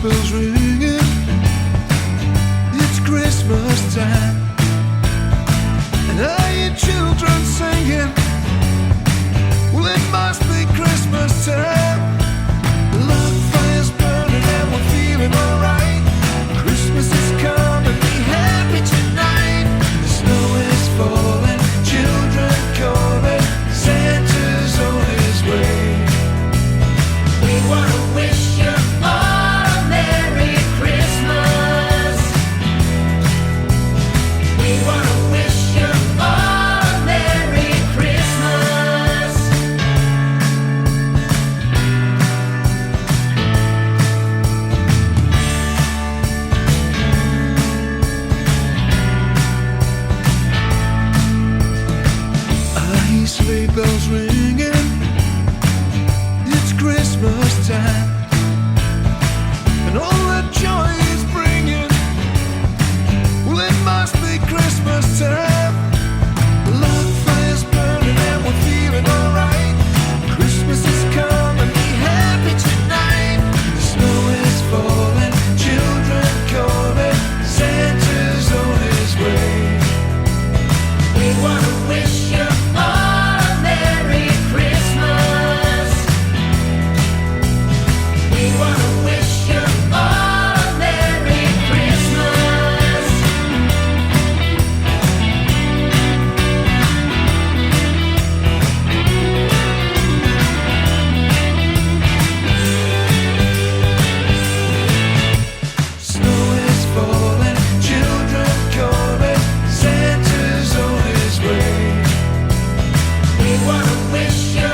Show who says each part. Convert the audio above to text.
Speaker 1: bells ringing, it's Christmas time. And I hear children singing, well, it must be Christmas time. The log fire's burning and we're feeling alright. Christmas is coming, be happy tonight. The snow is falling, children calling, Santa's on his way.
Speaker 2: We want to wish you all a Merry Christmas. We want to wish you all a Merry Christmas.
Speaker 1: I hear sleigh bells ringing, it's Christmas time. And all that joy is bringing, well, it must be Christmas time. The log fire's burning and we're feeling alright. Christmas is coming, be happy tonight. The snow is falling, children calling, Santa's on his way.
Speaker 2: We want to wish you all a Merry Christmas. We want to wish you all a Merry Christmas.
Speaker 1: Snow is falling, children calling, Santa's on his way.
Speaker 2: We want to wish you